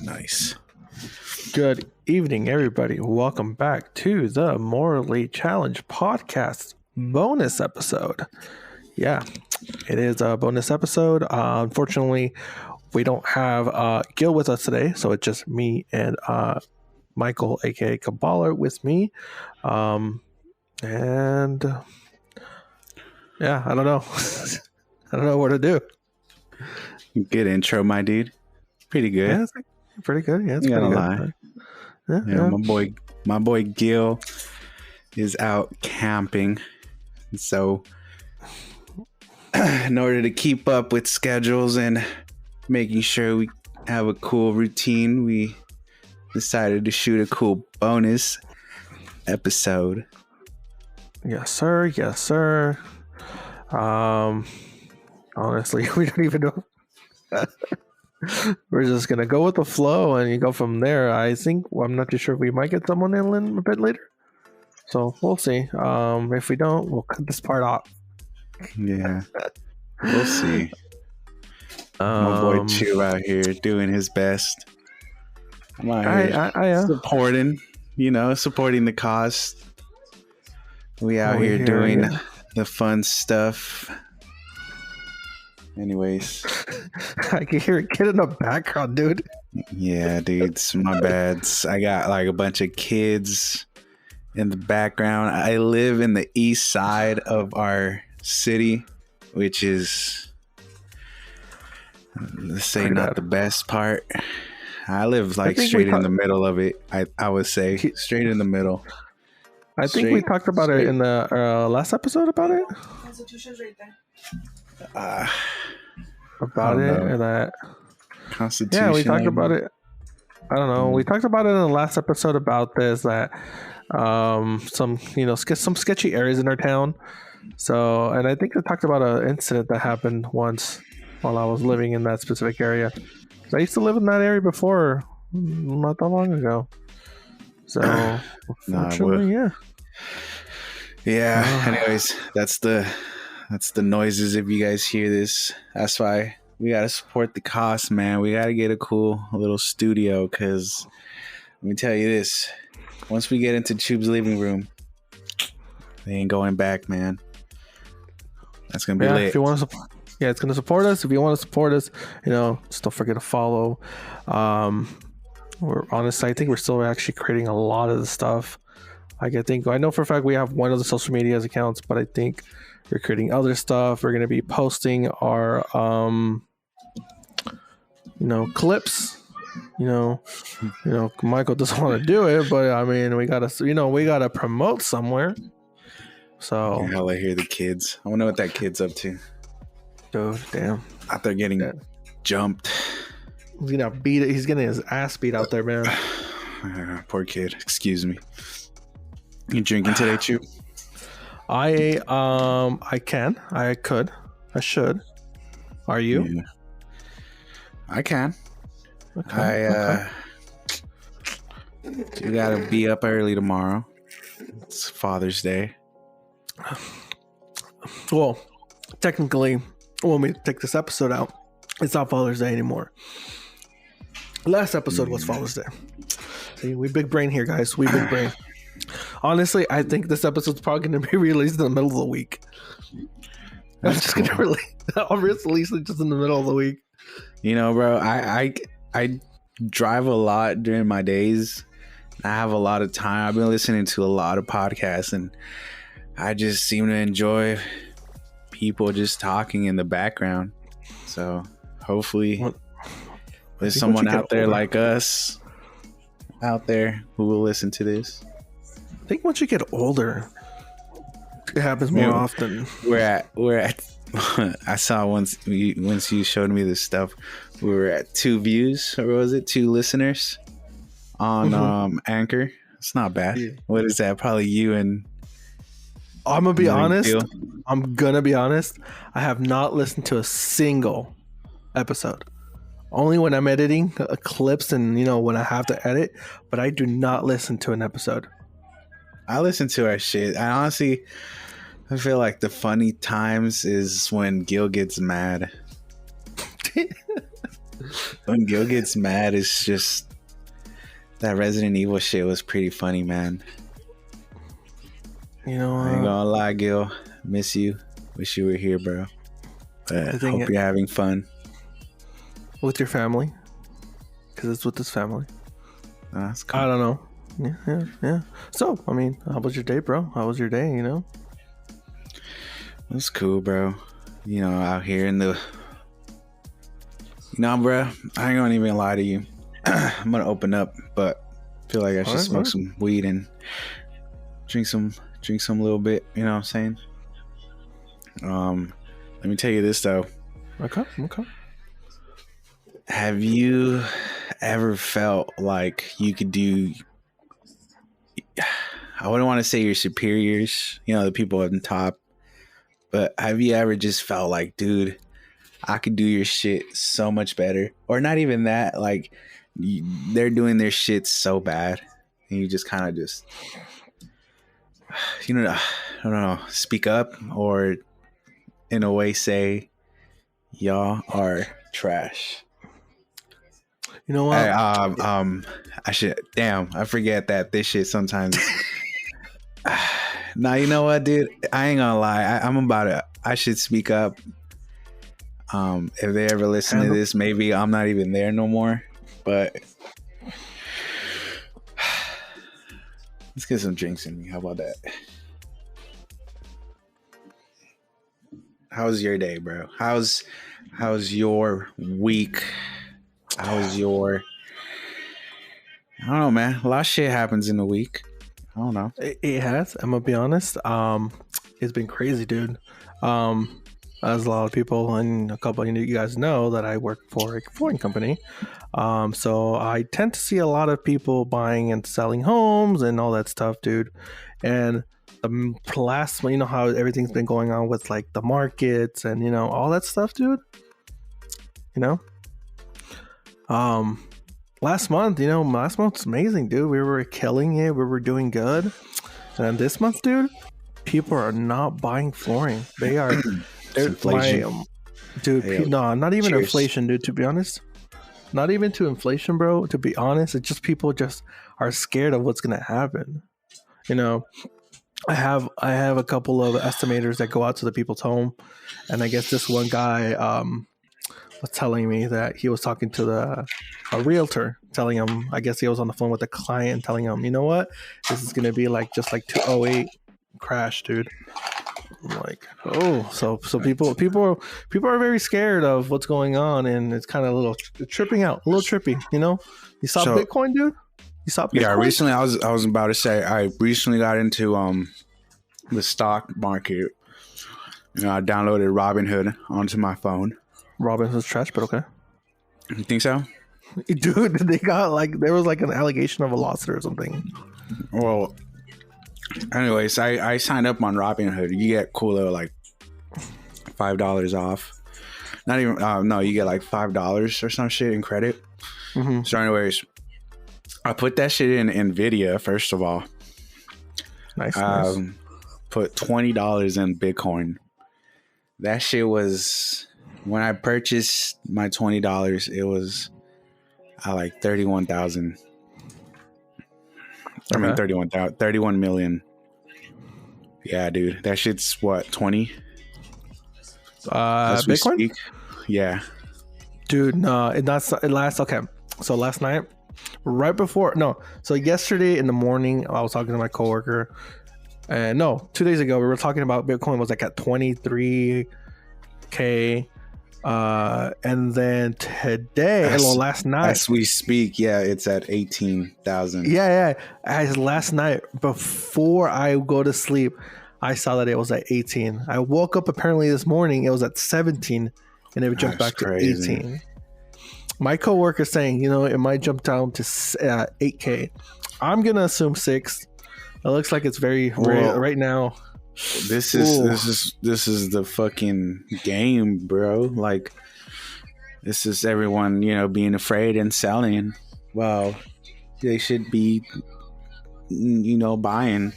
Nice. Good evening, everybody. Welcome back to the Morally Challenged podcast bonus episode. Yeah, it is a bonus episode. Unfortunately, we don't have Gil with us today, so it's just me and Michael, aka Kabbalah, with me. And yeah, I don't know. I don't know what to do. Good intro, my dude. Pretty good. Yeah, it's pretty good. Yeah, it's You pretty gotta good. lie. Yeah. My boy Gil is out camping. So in order to keep up with schedules and making sure we have a cool routine, we decided to shoot a cool bonus episode. Yes, sir. Yes, sir. Honestly, we don't even know. We're just gonna go with the flow and you go from there. I think I'm not too sure. We might get someone in a bit later, so we'll see. If we don't, we'll cut this part off. Yeah, we'll see. My boy Choob out here doing his best. I'm out here supporting the cause. We out here doing the fun stuff. Anyways, I can hear a kid in the background, dude. Yeah, dude, it's my bad. I got like a bunch of kids in the background. I live in the east side of our city, which is, let's say, not the best part. I live like straight in the middle of it. I would say straight in the middle. I think we talked about it in the last episode about it. Constitution's right there. About it or that Constitution. Yeah, we talked about it. I don't know. We talked about it in the last episode about this, that some sketchy areas in our town. So, and I think I talked about an incident that happened once while I was living in that specific area. So I used to live in that area before, not that long ago. So, unfortunately, yeah. Anyways, that's the noises. If you guys hear this, that's why we gotta support the cost, man. We gotta get a cool little studio, because let me tell you this: once we get into Choob's living room, they ain't going back, man. That's gonna be lit. If you want to support, it's gonna support us. If you want to support us, just don't forget to follow. We're honest. I think we're still actually creating a lot of the stuff. I know for a fact we have one of the social media accounts, but I think we're creating other stuff. We're going to be posting our clips. Michael doesn't want to do it, but I mean, we gotta promote somewhere. So hell, I hear the kids. I wonder what that kid's up to. Dude, damn, out there getting jumped. He's getting his ass beat out there, man. Poor kid. Excuse me. You drinking today, Choob? I can. I could. I should. Are you? Yeah. I can. Okay. You gotta be up early tomorrow. It's Father's Day. Well, technically, when we take this episode out, it's not Father's Day anymore. Last episode was Father's Day. See, we big brain here, guys. We big brain. Honestly, I think this episode's probably going to be released in the middle of the week. I'm just going to release it just in the middle of the week. Bro, I drive a lot during my days. I have a lot of time. I've been listening to a lot of podcasts, and I just seem to enjoy people just talking in the background. So hopefully there's someone out there like us out there who will listen to this. I think once you get older, it happens more often. We're at I saw once you showed me this stuff, we were at 2 views, or was it 2 listeners on Anchor? It's not bad. Yeah. What is that? Probably you and I'm gonna be honest. I have not listened to a single episode. Only when I'm editing clips and when I have to edit, but I do not listen to an episode. I listen to our shit. I feel like the funny times is when Gil gets mad. When Gil gets mad, it's just that Resident Evil shit was pretty funny, man. You know, I ain't gonna lie, Gil. Miss you. Wish you were here, bro. But hope you're having fun with your family, because it's with this family. That's cool. I don't know. Yeah. So, I mean, how was your day, bro? How was your day? You know, it was cool, bro. You know, out here in the. No, bro. I ain't gonna even lie to you. I'm gonna open up, but I feel like I should smoke some weed and drink some little bit. You know what I'm saying? Let me tell you this though. Okay. Have you ever felt like you could do? I wouldn't want to say your superiors, you know, the people on top, but have you ever just felt like, dude, I could do your shit so much better? Or not even that, like they're doing their shit so bad, and you just kind of just, you know, I don't know, speak up or in a way say, y'all are trash. You know what? I should. Damn, I forget that this shit sometimes. Nah, you know what, dude? I ain't gonna lie. I'm about it. I should speak up. If they ever listen to this, maybe I'm not even there no more. But let's get some drinks in me. How about that? How's your day, bro? How's your week? How's your... I don't know, man. A lot of shit happens in a week. I don't know. It has. I'm gonna be honest. It's been crazy, dude. As a lot of people and a couple of you guys know that I work for a flooring company. So I tend to see a lot of people buying and selling homes and all that stuff, dude. And the last, you know how everything's been going on with like the markets and, you know, all that stuff, dude. You know, last month was amazing, dude. We were killing it. We were doing good. And then this month, dude, people are not buying flooring. They are, inflation. Dude, hey, no, not even cheers. Inflation, dude, to be honest. Not even to inflation, bro. To be honest, it's just people just are scared of what's going to happen. You know, I have a couple of estimators that go out to the people's home. And I guess this one guy was telling me that he was talking to a realtor, telling him, I guess he was on the phone with the client, telling him, you know what, this is going to be like just like 2008 crash, dude. I'm like, oh, so people are very scared of what's going on, and it's kind of a little trippy, you know. You saw Bitcoin, dude? You saw Bitcoin? Yeah, recently I was about to say I recently got into the stock market. You know, I downloaded Robinhood onto my phone. Robinhood's trash, but okay. You think so? Dude, they got like, there was like an allegation of a lawsuit or something. Well, anyways, I signed up on Robinhood. You get cool little like $5 off. Not even no, you get like $5 or some shit in credit. Mm-hmm. So anyways, I put that shit in Nvidia first of all. Nice. Put $20 in Bitcoin. That shit was, when I purchased my $20, it was like 31,000. I mean 31 million. Yeah, dude. That shit's what, 20? Bitcoin? Speak. Yeah. Dude, no, okay. So last night, so yesterday in the morning, I was talking to my coworker, and 2 days ago, we were talking about Bitcoin was like at 23K. And then today, last night, as we speak, yeah, it's at 18,000. Yeah. As last night, before I go to sleep, I saw that it was at 18. I woke up apparently this morning, it was at 17, and it jumped back to 18. My coworker saying, you know, it might jump down to 8K. I'm gonna assume 6. It looks like it's very right now. This is the fucking game, bro. Like, this is everyone, you know, being afraid and selling. Well, they should be, you know, buying.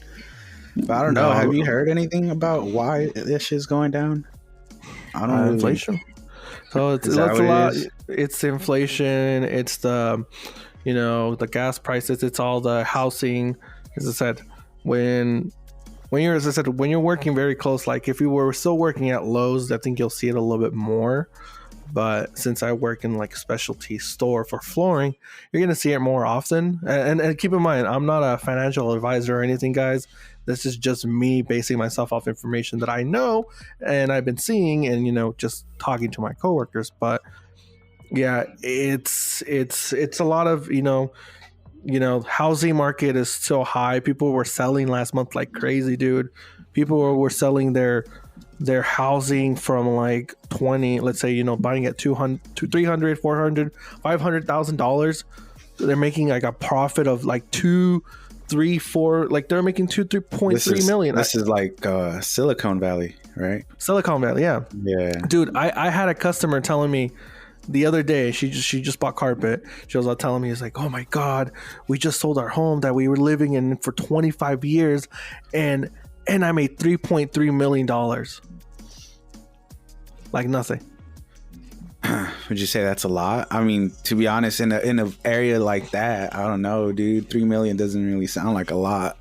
But I don't know. Have you heard anything about why this shit's going down? I don't know. Inflation. So it's a lot. It's the inflation. It's the, the gas prices. It's all the housing. As I said, when you're, as I said, when you're working very close, like if you were still working at Lowe's, I think you'll see it a little bit more. But since I work in like a specialty store for flooring, you're gonna see it more often. And keep in mind, I'm not a financial advisor or anything, guys. This is just me basing myself off information that I know and I've been seeing, and just talking to my coworkers. But yeah, it's a lot of housing market is so high. People were selling last month like crazy, dude. People were selling their housing from like 20, let's say, buying at 200 to 300, 400, $500,000. They're making like a profit of like 2, 3, 4, like they're making 3.3 million. This is like Silicon Valley, right? Silicon Valley, yeah. Dude, I had a customer telling me the other day, she just bought carpet. She was telling me, it's like, oh my god, we just sold our home that we were living in for 25 years, and I made $3.3 million. Like nothing. Would you say that's a lot? I mean, to be honest, in an area like that, I don't know, dude. 3 million doesn't really sound like a lot.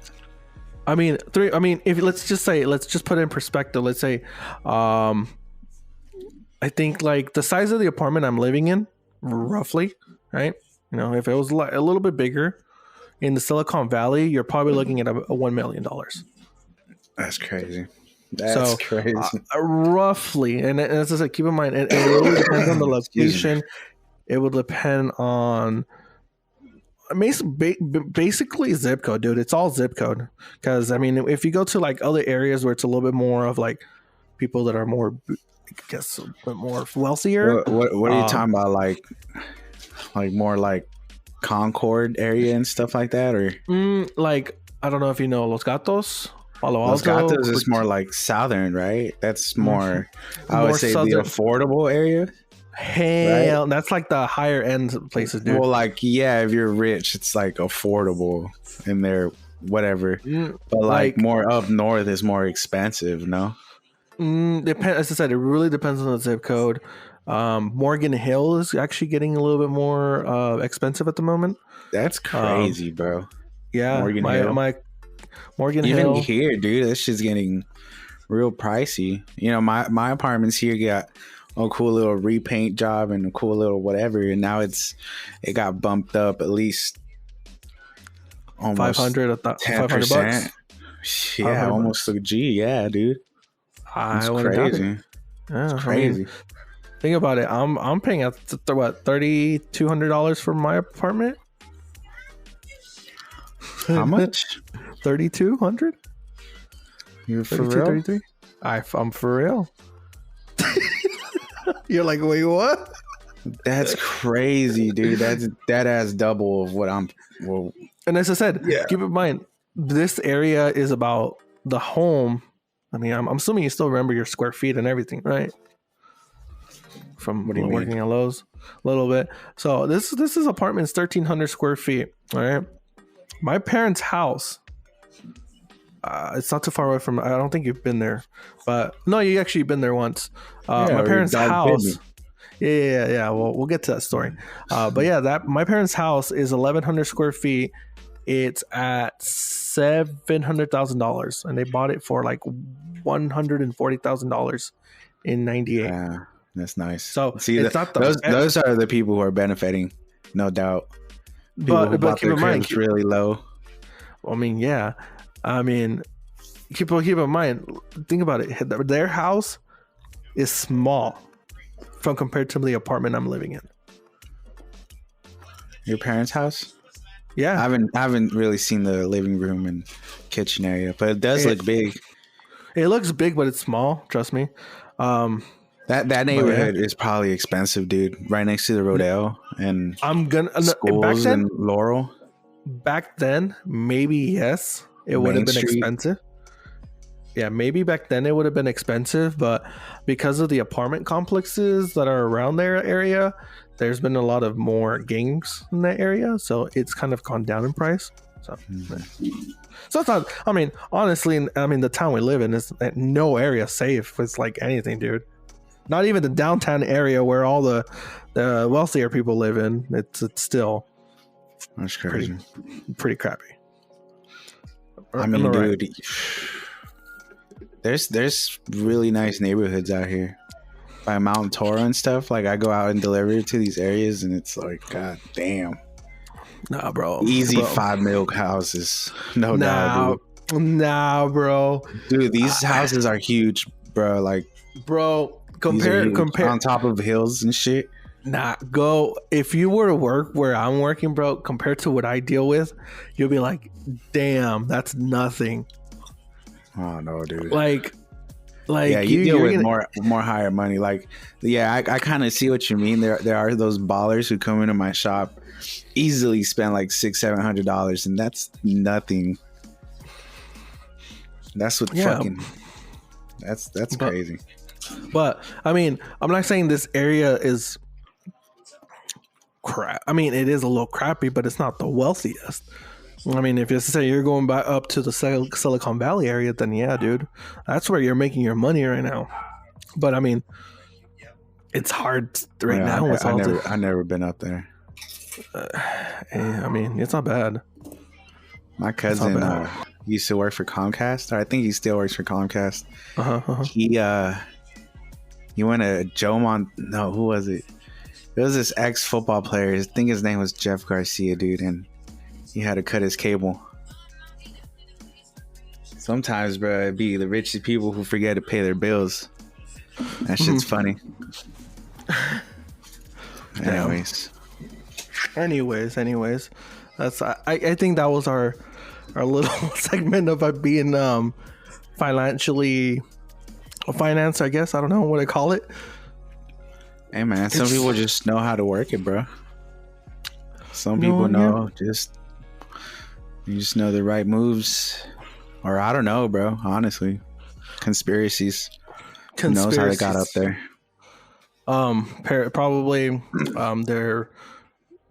I mean, if let's just put it in perspective. Let's say, I think like the size of the apartment I'm living in, roughly, right? If it was a little bit bigger in the Silicon Valley, you're probably looking at a $1 million. That's crazy. That's crazy. Roughly, and as I said, keep in mind, it really depends on the location. It will depend on basically zip code, dude. It's all zip code. Because I mean, if you go to like other areas where it's a little bit more of like people that are more, I guess, a bit more wealthier. What are you talking about? Like more like Concord area and stuff like that, or like I don't know if you know Los Gatos. Los Gatos is more like southern, right? That's more, I would say, southern. The affordable area. Hell, right? That's like the higher end places, dude. Well, like, yeah, if you're rich, it's like affordable in there, whatever. But like more up north is more expensive, no? Depends. As I said, it really depends on the zip code. Morgan Hill is actually getting a little bit more expensive at the moment. That's crazy, bro. Yeah, Morgan Hill. Hill. Even here, dude, this shit's getting real pricey. My apartments here got a cool little repaint job and a cool little whatever, and now it got bumped up at least almost 500 bucks. Yeah, almost a G. Yeah, dude. It's crazy. Yeah, it's crazy. I mean, think about it. I'm paying what, $3,200 for my apartment. How much? 3,200. You're for real? 33. I'm for real. You're like, wait, what? That's crazy, dude. That has double of what I'm. Well, and as I said, keep in mind, this area is about the home. I mean, I'm assuming you still remember your square feet and everything, right? From working at Lowe's a little bit. So this is apartment's 1,300 square feet. All right. My parents' house. It's not too far away from. I don't think you've been there, but no, you actually been there once. My parents' house. Yeah. Well, we'll get to that story. But yeah, my parents' house is 1,100 square feet. It's at $700,000, and they bought it for like $140,000 in '98. Yeah, that's nice. So see, those are the people who are benefiting, no doubt. People but keep in mind, it's really low. I mean, yeah. I mean, keep in mind. Think about it. Their house is small from compared to the apartment I'm living in. Your parents' house? Yeah, I haven't really seen the living room and kitchen area, but it does look big. It looks big, but it's small. Trust me. That neighborhood is probably expensive, dude. Right next to the Rodeo and schools and Laurel. Back then, maybe yes, it would have been expensive. Yeah, maybe back then it would have been expensive, but because of the apartment complexes that are around their area, there's been a lot of more gangs in that area, so it's kind of gone down in price. So it's not. I mean, honestly, the town we live in is no area safe. It's like anything, dude. Not even the downtown area where all the wealthier people live in. It's still That's crazy. pretty crappy. I mean, dude, there's really nice neighborhoods out here by Mount Toro and stuff. Like, I go out and deliver to these areas, and it's like, god damn. Nah, bro. Easy bro. 5 mil houses. No doubt, dude. Nah, bro. Dude, these houses are huge, bro. Like, bro, compare on top of hills and shit. Nah, go. If you were to work where I'm working, bro, compared to what I deal with, you'll be like, damn, that's nothing. Oh no, dude. Like yeah, you deal with more higher money. Like, yeah, I kind of see what you mean. There are those ballers who come into my shop, easily spend like $600-700, and that's nothing. That's what fucking. That's crazy. But I mean, I'm not saying this area is crap. I mean, it is a little crappy, but it's not the wealthiest. I mean, if you say you're going back up to the Silicon Valley area, then yeah, dude, that's where you're making your money right now. But I mean, it's hard right now. I never been up there. I mean, it's not bad. My cousin used to work for Comcast, or I think he still works for Comcast. He went to no, who was it? It was this ex-football player. I think his name was Jeff Garcia, dude, and he had to cut his cable. Sometimes, bro, it'd be the richest people who forget to pay their bills. That shit's funny. Anyways, that's I think that was our little segment of being financially finance. I guess I don't know what to call it. Hey man, some people just know how to work it, bro. Some people know you just know the right moves, or I don't know, bro. Honestly, conspiracies. Who knows how they got up there? Probably their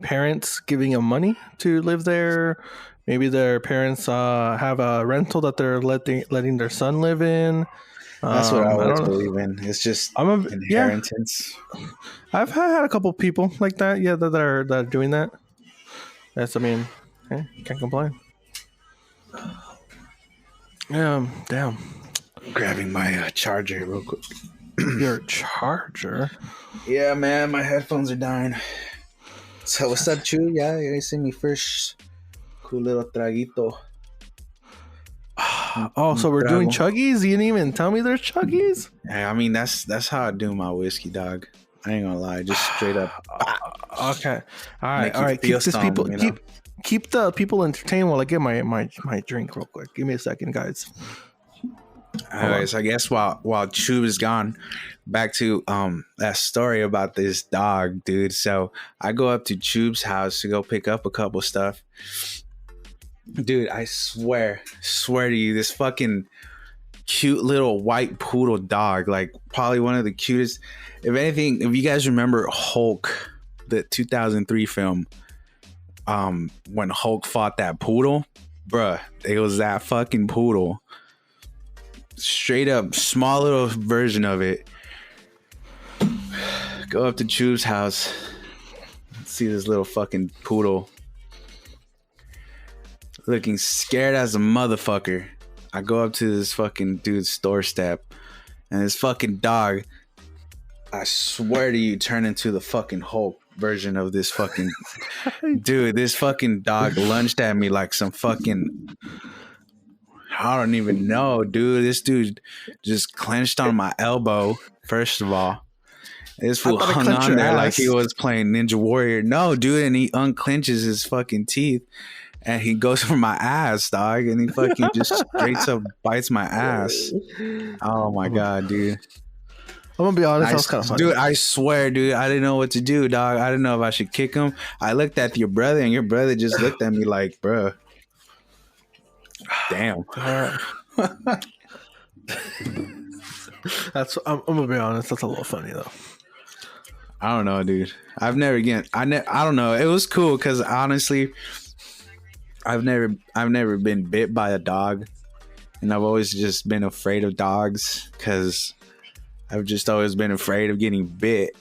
parents giving them money to live there. Maybe their parents have a rental that they're letting their son live in. That's what I always believe in. It's just inheritance. Yeah. I've had a couple people like that. Yeah, that are doing that. That's, I mean, can't complain. Damn. Grabbing my charger real quick. Your charger? Yeah, man, my headphones are dying. So what's up, Choob? Yeah, you guys see me first. Cool little traguito. Oh, so we're doing chuggies? You didn't even tell me there's chuggies? Yeah, I mean that's how I do my whiskey, dog. I ain't gonna lie, just straight up. Okay, all right. Keep the people entertained while I get my drink real quick. Give me a second, guys. Alright, so I guess while Choob is gone, back to that story about this dog, dude. So I go up to Choob's house to go pick up a couple stuff. Dude, I swear to you, this fucking cute little white poodle dog, like probably one of the cutest. If anything, if you guys remember Hulk, the 2003 film, when Hulk fought that poodle, bruh, it was that fucking poodle. Straight up, small little version of it. Go up to Choob's house, see this little fucking poodle looking scared as a motherfucker. I go up to this fucking dude's doorstep, and this fucking dog, I swear to you, turned into the fucking Hulk version of this fucking dude. This fucking dog lunged at me like some fucking, I don't even know, dude. This dude just clenched on my elbow, first of all. This fool hung on there like he was playing Ninja Warrior. No, dude, and he unclenches his fucking teeth. And he goes for my ass, dog, and he fucking just straight up bites my ass. Oh my god, dude! I'm gonna be honest, that was kind of funny. Dude, I swear, dude, I didn't know what to do, dog. I didn't know if I should kick him. I looked at your brother, and your brother just looked at me like, "Bruh, damn." That's. I'm gonna be honest. That's a little funny though. I don't know, dude. I don't know. It was cool because honestly, I've never been bit by a dog, and I've always just been afraid of dogs because I've just always been afraid of getting bit.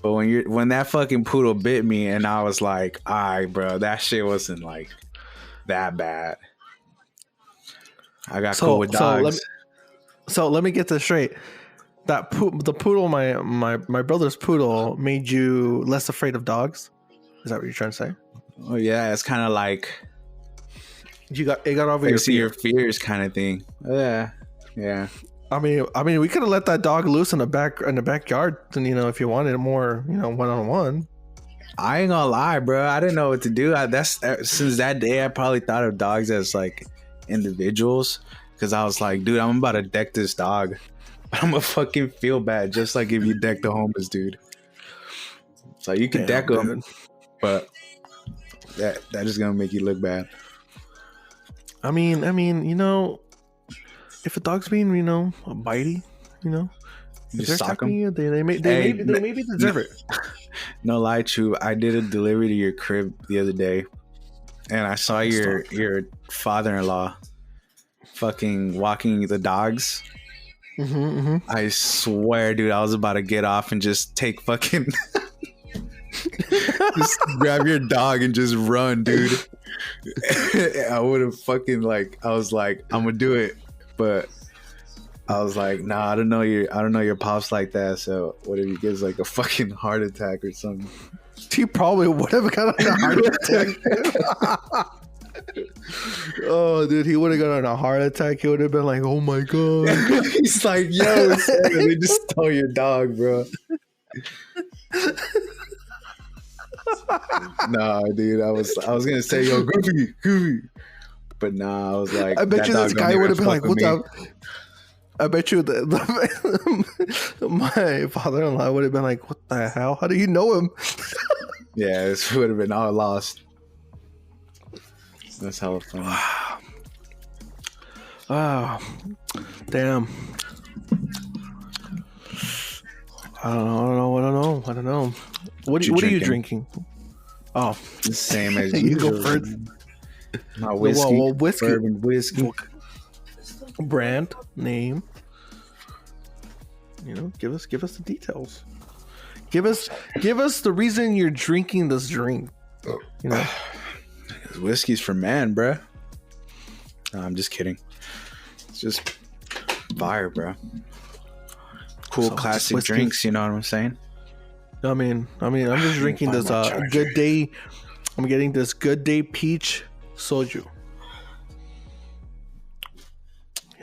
But when that fucking poodle bit me, and I was like, all right, bro, that shit wasn't like that bad. I got cool with dogs. So let me get this straight. The poodle, my brother's poodle, made you less afraid of dogs. Is that what you're trying to say? Oh yeah, it's kind of like it got over your fears kind of thing. Yeah. I mean, we could have let that dog loose in the backyard, and if you wanted more, one-on-one. I ain't gonna lie, bro. I didn't know what to do. Since that day, I probably thought of dogs as like individuals, because I was like, dude, I'm about to deck this dog. I'm gonna fucking feel bad, just like if you deck the homeless dude. So you can deck them, but that is gonna make you look bad. I mean, if a dog's being, bitey, if they're attacking you, they maybe deserve it. No lie, Choob. I did a delivery to your crib the other day, and I saw your father-in-law fucking walking the dogs. I swear, dude, I was about to get off and just take fucking just grab your dog and just run, dude. I would have fucking I was like, I'm gonna do it, but I was like, nah, I don't know your pops like that. So what if he gives like a fucking heart attack or something? He probably would have got a heart attack. Oh, dude, he would have gotten a heart attack. He would have been like, oh my god. He's like, yo, they just stole your dog, bro. Nah, dude, I was gonna say, yo, Goofy, but nah, I was like, I bet you this guy would have been like, what the? I bet you my father-in-law would have been like, what the hell? How do you know him? Yeah, this would have been all lost. That's hella funny. Wow. Damn. I don't know. What are you drinking? Oh, the same as you go first. My whiskey. Bourbon whiskey. Brand name. Give us the details. Give us the reason you're drinking this drink. Whiskey's for man, bruh. No, I'm just kidding. It's just fire, bro. Cool, so classic drinks. You know what I'm saying? I mean, I'm just drinking this Good Day. I'm getting this Good Day peach soju.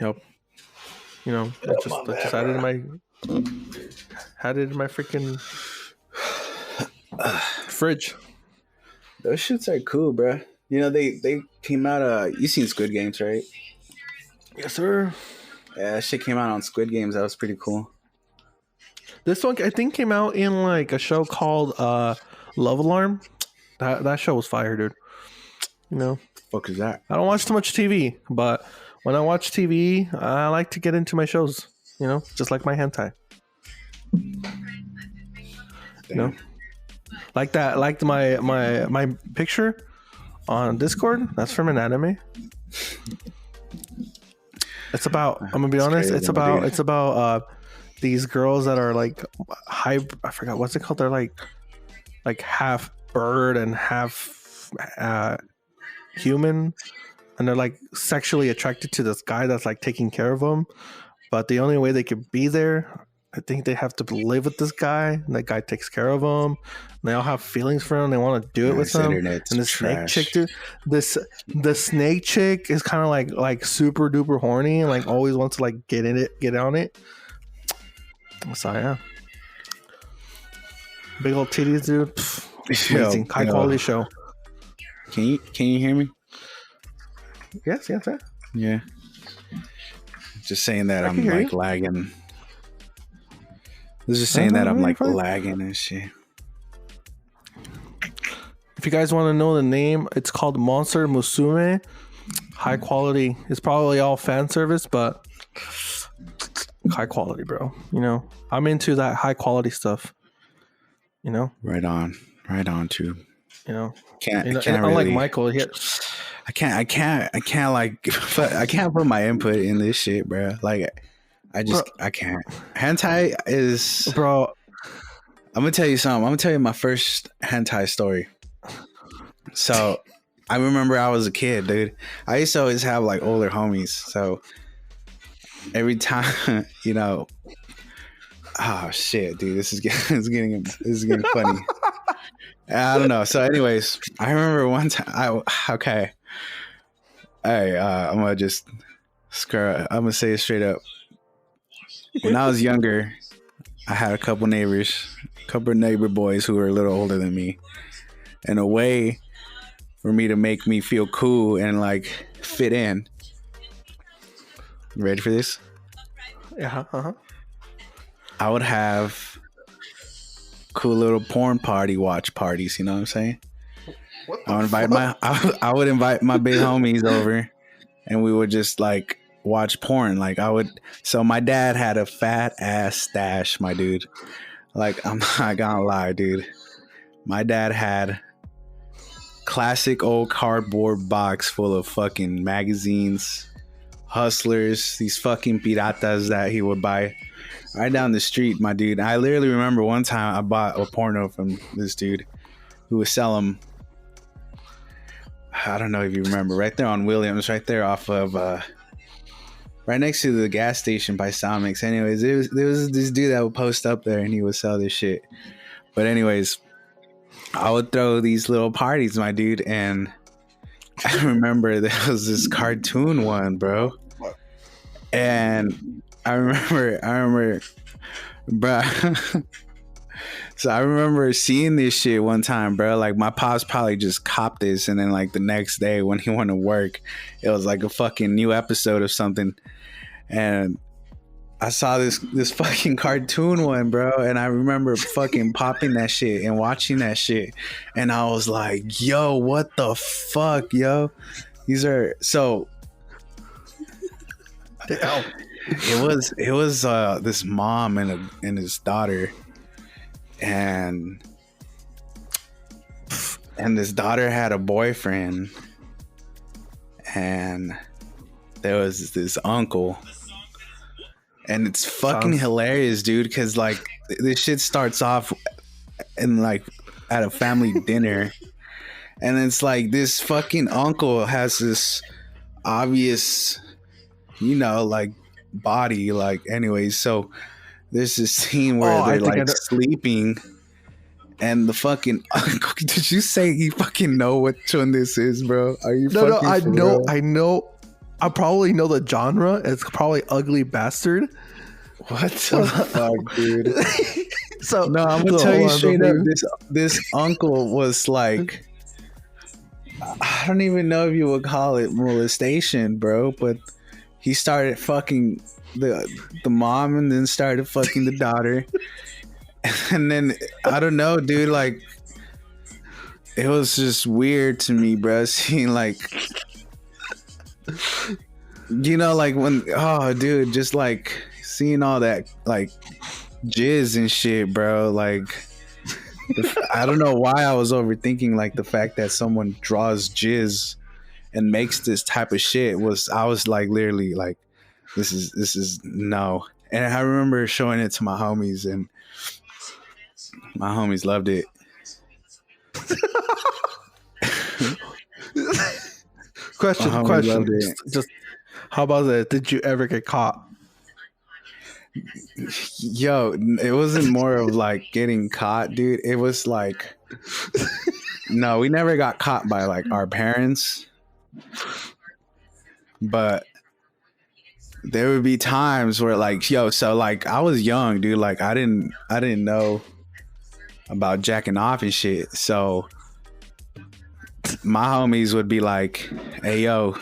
Yep. I just had it in my freaking fridge. Those shits are cool, bro. They came out. You seen Squid Games, right? Yes, sir. Yeah, that shit came out on Squid Games. That was pretty cool. This one, I think, came out in like a show called Love Alarm. That show was fire, dude. What is that? I don't watch too much TV, but when I watch TV, I like to get into my shows. Just like my hentai. Like that. Like my picture on Discord. That's from an anime. It's about. I'm gonna be honest. It's about these girls that are like I forgot what's it called. They're like half bird and half human, and they're like sexually attracted to this guy that's like taking care of them. But the only way they could be there, I think they have to live with this guy, and that guy takes care of them. And they all have feelings for him. They want to do it with him. And the snake chick, dude, the snake chick is kind of like super duper horny and like always wants to like get on it. So yeah, big old titties, dude. Amazing, high quality show. Can you hear me? Yes, sir. Yeah. Just saying that I'm like lagging. This is just saying that I'm like lagging and shit. If you guys want to know the name, it's called Monster Musume. High quality. It's probably all fan service, but high quality, bro. I'm into that high quality stuff. Right on, Choob. Can't unlike really, Michael, I can't like I can't put my input in this shit, bro. Like I can't. Hentai is. Bro, I'm gonna tell you something. I'm gonna tell you my first hentai story. So, I remember I was a kid, dude. I used to always have like older homies. So every time, oh shit, dude, this is getting funny. I don't know. So, anyways, I remember one time. Okay. Hey, I'm gonna just I'm gonna say it straight up. When I was younger, I had a couple neighbor boys who were a little older than me. And a way for me to make me feel cool and like fit in. You ready for this? Yeah. I would have cool little porn watch parties. You know what I'm saying? I would invite my big homies over, and we would just like watch porn. Like so my dad had a fat ass stash, my dude. Like, I'm not gonna lie, dude. My dad had classic old cardboard box full of fucking magazines, hustlers, these fucking piratas that he would buy right down the street, my dude. I literally remember one time I bought a porno from this dude who was selling. I don't know if you remember, right there on Williams, right there off of right next to the gas station by Soundmix. Anyways, there was this dude that would post up there and he would sell this shit. But anyways, I would throw these little parties, my dude, and I remember there was this cartoon one, bro. And I remember, bro. So I remember seeing this shit one time, bro. Like, my pops probably just copped this, and then like the next day when he went to work, it was like a fucking new episode of something. And I saw this fucking cartoon one, bro, and I remember fucking popping that shit and watching that shit, and I was like, yo, what the fuck, yo? These are so. Damn. It was this mom and his daughter, and this daughter had a boyfriend, and there was this uncle, and it's fucking hilarious, dude, because like this shit starts off in like at a family dinner, and it's like this fucking uncle has this obvious, like body, like, anyways. So there's this scene where they're like sleeping, and the fucking uncle, did you say you fucking know which one this is, bro? Are you No, fucking I know. I probably know the genre. It's probably Ugly Bastard. What the fuck, dude? So no, I'm gonna tell you straight up, this uncle was like, I don't even know if you would call it molestation, bro, but he started fucking the mom and then started fucking the daughter. And then, I don't know, dude, like, it was just weird to me, bro, seeing like, like when, oh, dude, just like seeing all that like jizz and shit, bro. Like, I don't know why I was overthinking like the fact that someone draws jizz and makes this type of shit. I was like literally like, this is no. And I remember showing it to my homies, and my homies loved it. Question. Just how about that? Did you ever get caught? Yo, it wasn't more of like getting caught, dude. It was like, no, we never got caught by like our parents, but there would be times where like, yo, so like I was young, dude. Like I didn't know about jacking off and shit. So my homies would be like, hey, yo,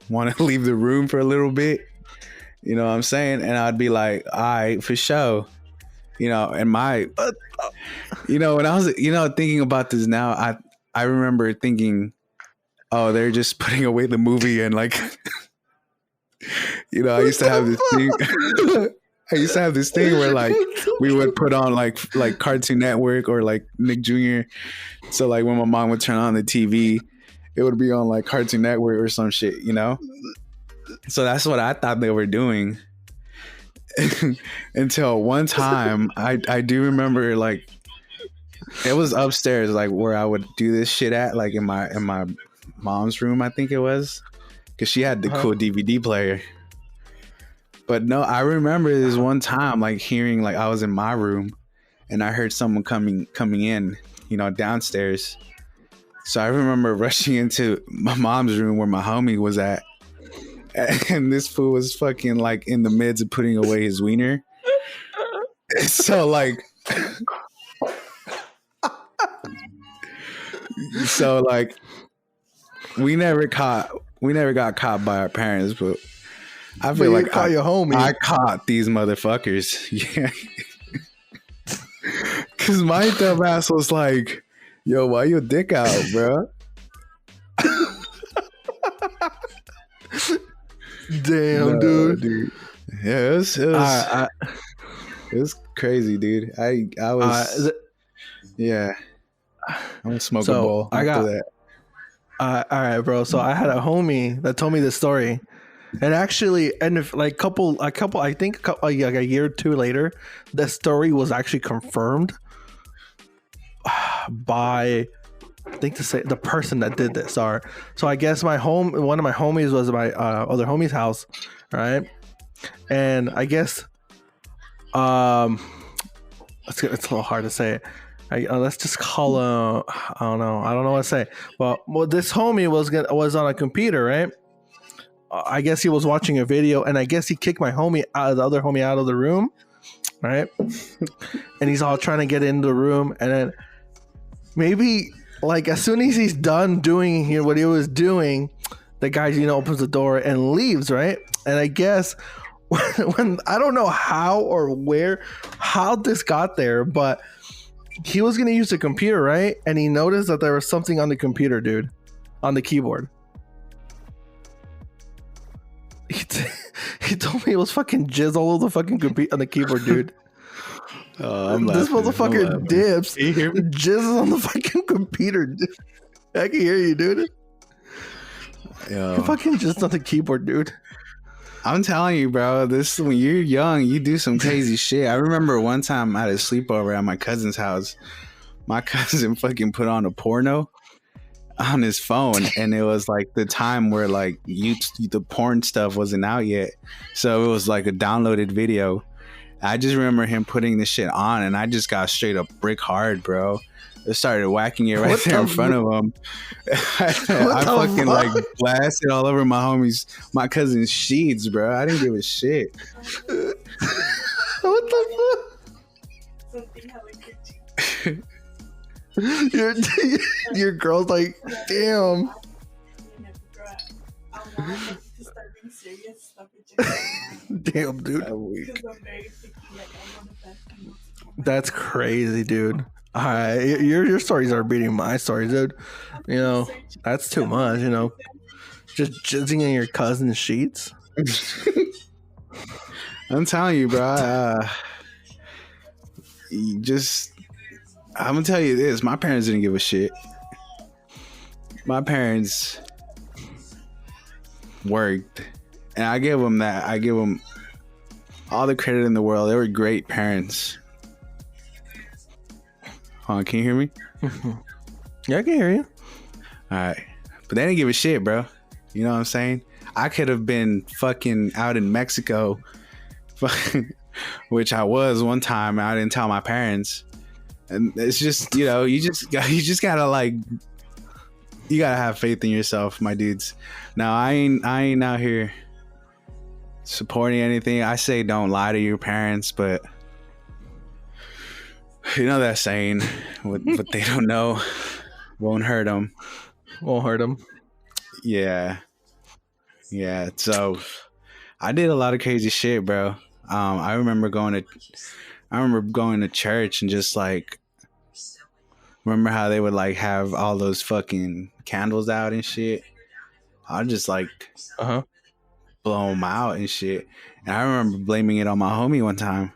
want to leave the room for a little bit? You know what I'm saying? And I'd be like, all right, for sure. And my, when I was, thinking about this now, I remember thinking, oh, they're just putting away the movie, and like, I used to have this thing. I used to have this thing where like we would put on like Cartoon Network or like Nick Jr. So like when my mom would turn on the TV, it would be on like Cartoon Network or some shit, So that's what I thought they were doing. until one time I do remember like it was upstairs like where I would do this shit at like in my mom's room I think it was because she had the cool DVD player. But no, I remember this one time like hearing like I was in my room and I heard someone coming in, you know, downstairs. So I remember rushing into my mom's room where my homie was at. And this fool was fucking like in the midst of putting away his wiener. So like we never got caught by our parents, but I feel like your homie. I caught these motherfuckers. Yeah. Cause my dumb ass was like, yo, why your dick out, bro? Damn, dude. Yeah, it was crazy, dude. I was yeah. I'm gonna smoke a bowl. I got that. All right, bro. So I had a homie that told me this story, and actually, and if like I think like a year or two later, the story was actually confirmed by I think to say the person that did this. So I guess one of my homies was my other homie's house, right? And I guess it's a little hard to say it. Let's just call I don't know what to say. Well, this homie was on a computer, right? I guess he was watching a video, and I guess he kicked my homie the other homie out of the room, right? And he's all trying to get into the room, and then maybe like as soon as he's done doing what he was doing, the guy opens the door and leaves, right? And I guess when I don't know how or how this got there, but he was gonna use the computer, right? And he noticed that there was something on the computer, dude, on the keyboard. He told me it was fucking jizz all over the fucking on the keyboard, dude. This motherfucker dips. Jizz on the fucking computer, dude. I can hear you, dude. You fucking jizz on the keyboard, dude. I'm telling you, bro, when you're young, you do some crazy shit. I remember one time I had a sleepover at my cousin's house. My cousin fucking put on a porno on his phone, and it was like the time where like the porn stuff wasn't out yet. So it was like a downloaded video. I just remember him putting this shit on, and I just got straight up brick hard, bro. I started whacking it right there in front of him. I fucking like blasted all over my cousin's sheets, bro. I didn't give a shit. What the fuck? Your girl's like, damn. Damn, dude. That's crazy, dude. All right, your stories are beating my stories, dude. That's too much. Just jizzing in your cousin's sheets. I'm telling you, bro. I'm gonna tell you this. My parents didn't give a shit. My parents worked, and I give them that. I give them all the credit in the world. They were great parents. Can you hear me? Yeah, I can hear you. All right. But they didn't give a shit, bro. You know what I'm saying? I could have been fucking out in Mexico, which I was one time. I didn't tell my parents. And it's just, you just gotta like, you gotta have faith in yourself, my dudes. Now, I ain't out here supporting anything. I say don't lie to your parents, but you know that saying, what they don't know won't hurt them. Won't hurt them. Yeah. So I did a lot of crazy shit, bro. I remember going to church and just like, remember how they would like have all those fucking candles out and shit. I just like blow them out and shit. And I remember blaming it on my homie one time.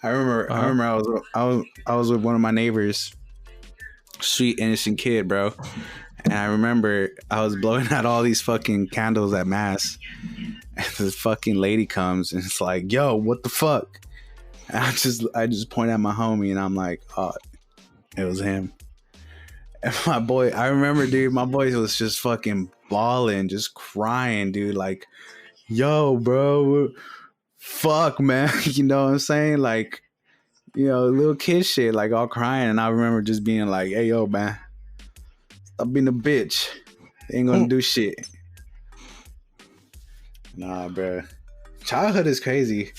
I remember I was with one of my neighbors, sweet innocent kid, bro. And I remember I was blowing out all these fucking candles at mass, and this fucking lady comes and it's like, "Yo, what the fuck?" And I just point at my homie and I'm like, "Oh, it was him." And my boy, I remember, dude, my boy was just fucking bawling, just crying, dude. Like, "Yo, bro, fuck, man," you know what I'm saying? Like, you know, little kid shit, like all crying. And I remember just being like, "Hey, yo, man, stop being a bitch. They ain't gonna do shit." Nah, bro. Childhood is crazy.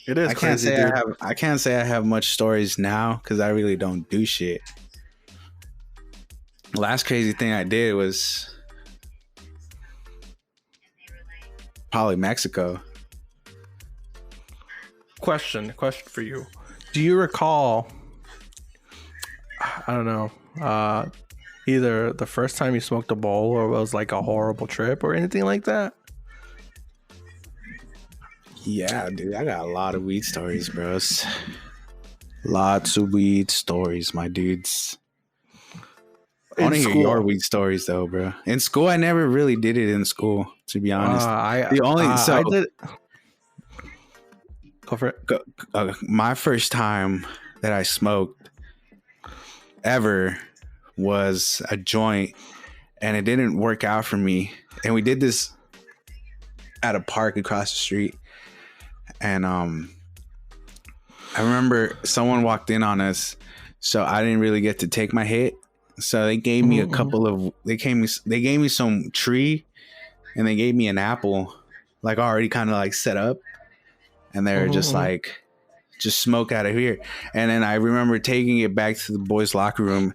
It is crazy, dude. I can't say I have much stories now because I really don't do shit. The last crazy thing I did was probably Mexico. Question for you. Do you recall, I don't know, either the first time you smoked a bowl or it was like a horrible trip or anything like that? Yeah, dude, I got a lot of weed stories, bros. Lots of weed stories, my dudes. I want to hear your weed stories though, bro. In school, I never really did it in school, to be honest. I did. Go for it. My first time that I smoked ever was a joint, and it didn't work out for me. And we did this at a park across the street, and I remember someone walked in on us, so I didn't really get to take my hit. So they gave me a couple of they gave me some tree, and they gave me an apple, like already kind of like set up, and they were just like, just smoke out of here. And then I remember taking it back to the boys' locker room,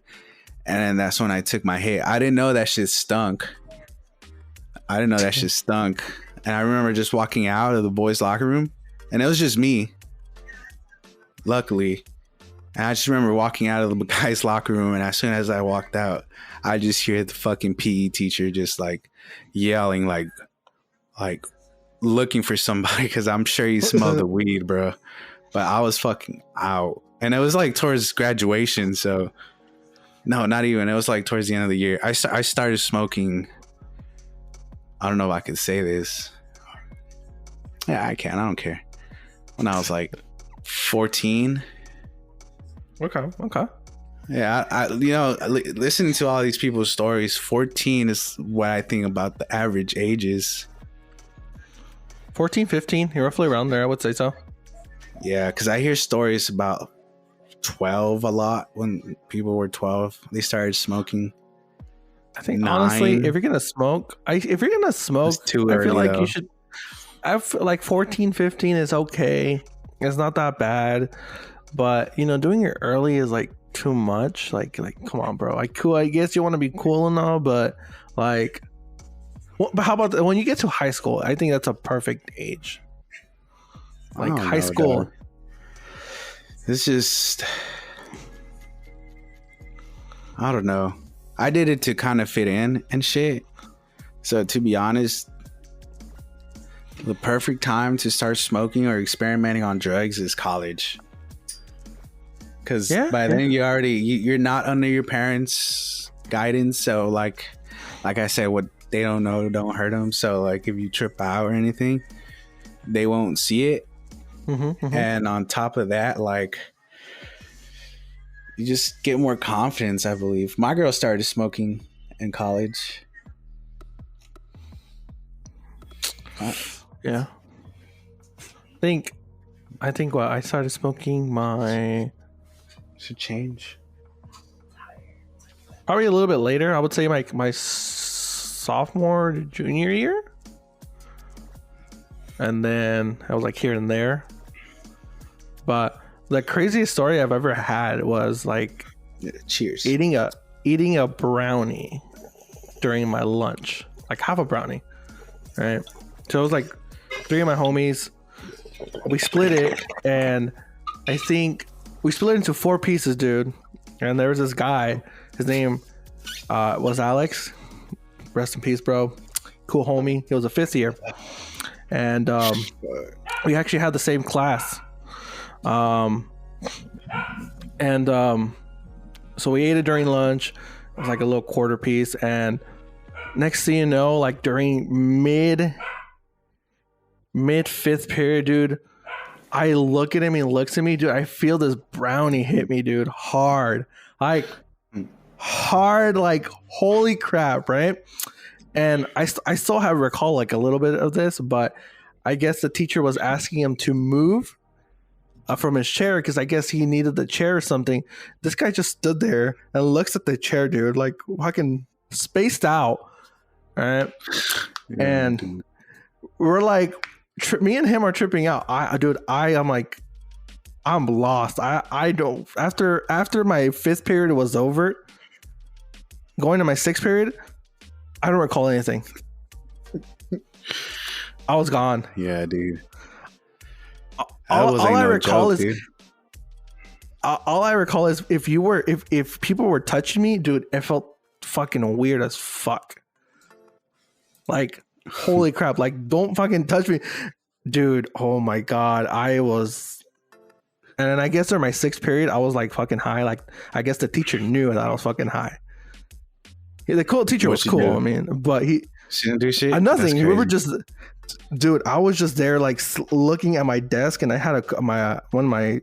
and then that's when I took my hit. I didn't know that shit stunk. And I remember just walking out of the boys' locker room, and it was just me, luckily. And I just remember walking out of the guy's locker room, and as soon as I walked out, I just hear the fucking PE teacher just like yelling, like looking for somebody, because I'm sure he smelled the weed, bro. But I was fucking out, and it was like towards graduation. So no, not even. It was like towards the end of the year. I started smoking. I don't know if I could say this. Yeah, I can. I don't care. When I was like 14. Okay. Yeah, I listening to all these people's stories, 14 is what I think about the average ages. 14, 15, you're roughly around there, I would say so. Yeah, because I hear stories about 12 a lot. When people were 12, they started smoking. I think 9. Honestly, if you're gonna smoke, too early, I feel like though. You should. I feel like 14, 15 is okay. It's not that bad. But doing it early is like too much. Like come on, bro. Cool. I guess you want to be cool and all, but like, but how about when you get to high school? I think that's a perfect age. Like high school. Dog. It's just, I don't know. I did it to kind of fit in and shit. So to be honest, the perfect time to start smoking or experimenting on drugs is college. Because by then you're not under your parents' guidance. So like I said, what they don't know don't hurt them. So like if you trip out or anything, they won't see it. And on top of that, like, you just get more confidence, I believe. My girl started smoking in college. Yeah. I think what I started smoking should change. Probably a little bit later. I would say my sophomore to junior year. And then I was like here and there. But the craziest story I've ever had was like cheers. Eating a brownie during my lunch. Like half a brownie. Right? So it was like 3 of my homies. We split it, and I think we split it into 4 pieces, dude. And there was this guy. His name was Alex. Rest in peace, bro. Cool homie. He was a 5th year. And we actually had the same class. So we ate it during lunch. It was like a little quarter piece, and next thing you know, like during mid fifth period, dude, I look at him, he looks at me, dude. I feel this brownie hit me, dude, hard, like holy crap, right? And I still have recall like a little bit of this, but I guess the teacher was asking him to move from his chair because I guess he needed the chair or something. This guy just stood there and looks at the chair, dude, like fucking spaced out, right? Yeah, and dude. We're like, me and him are tripping out. I'm like, I'm lost. I don't. After my fifth period was over, going to my sixth period, I don't recall anything. I was gone. Yeah, dude. All I recall is if people were touching me, dude, it felt fucking weird as fuck. Like, holy crap! Like, don't fucking touch me, dude. Oh my god, I was. And then I guess during my sixth period, I was like fucking high. Like, I guess the teacher knew that I was fucking high. The cool teacher was cool. I mean, but she didn't do shit. Nothing. We were just, dude. I was just there, like looking at my desk, and I had one of my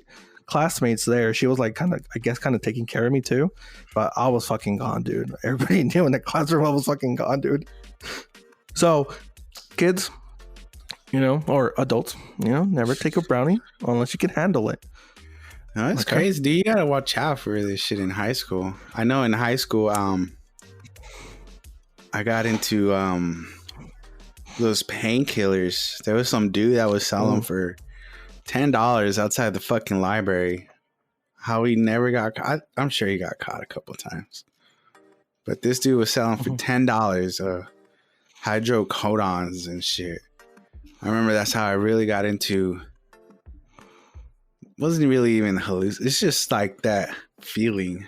classmates there. She was like kind of taking care of me too, but I was fucking gone, dude. Everybody knew in the classroom I was fucking gone, dude. So, kids, or adults, never take a brownie unless you can handle it. No, that's crazy, dude. You gotta watch out for this shit in high school. I know in high school, I got into those painkillers. There was some dude that was selling for $10 outside the fucking library. How he never got caught. I'm sure he got caught a couple times. But this dude was selling for $10 hydrocodons and shit. I remember that's how I really got into. Wasn't really even it's just like that feeling.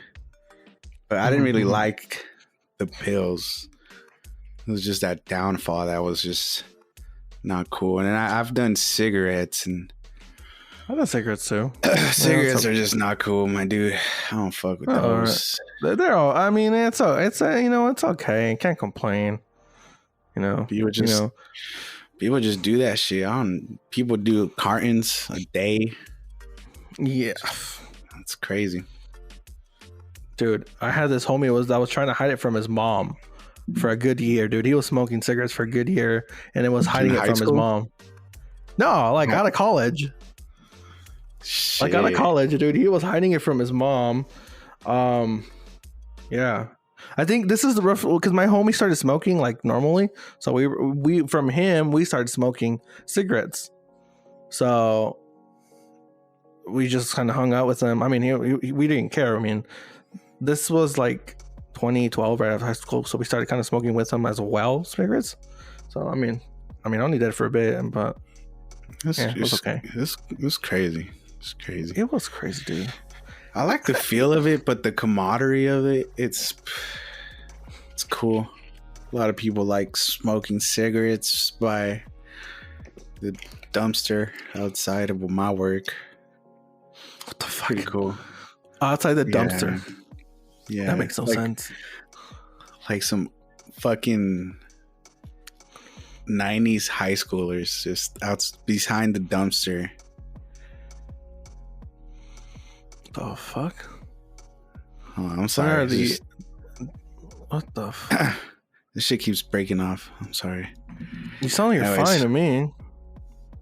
But I didn't really like the pills. It was just that downfall that was just not cool. And then I've done cigarettes, and I've done cigarettes too. Cigarettes are just not cool, my dude. I don't fuck with those. Right. They're all. I mean, it's okay. Can't complain. People just do that shit. People do cartons a day. Yeah, that's crazy, dude. I had this homie that was trying to hide it from his mom for a good year, dude. He was smoking cigarettes for a good year, and it was hiding it from his mom. No, like out of college. Shit. Like out of college, dude. He was hiding it from his mom. Yeah. I think this is the rough because my homie started smoking like normally. So we from him, we started smoking cigarettes. So we just kind of hung out with him. I mean, we didn't care. I mean, this was like 2012 right after high school. So we started kind of smoking with him as well, cigarettes. So, I mean, I only did it for a bit, but it was okay. It was crazy. It's crazy. It was crazy, dude. I like the feel of it, but the camaraderie of it, it's cool. A lot of people like smoking cigarettes by the dumpster outside of my work. What the fuck? Pretty cool. Outside the dumpster. Yeah. That makes no sense. Like some fucking 90s high schoolers just out behind the dumpster. The fuck? Oh, I'm sorry. What the fuck? This shit keeps breaking off. I'm sorry. You sound like you're fine to me.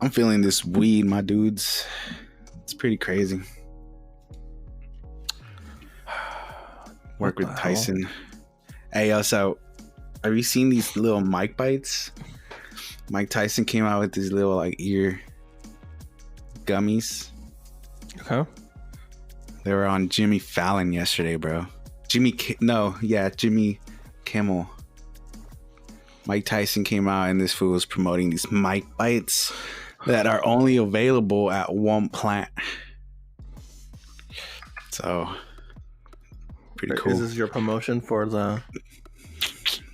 I'm feeling this weed, my dudes. It's pretty crazy. Work with Tyson. Hell? Hey, also, have you seen these little mic bites? Mike Tyson came out with these little like ear gummies. Okay. They were on Jimmy Fallon yesterday, bro. Jimmy Kimmel. Mike Tyson came out and this fool was promoting these mic bites that are only available at one plant. So, pretty cool. Is this your promotion for the...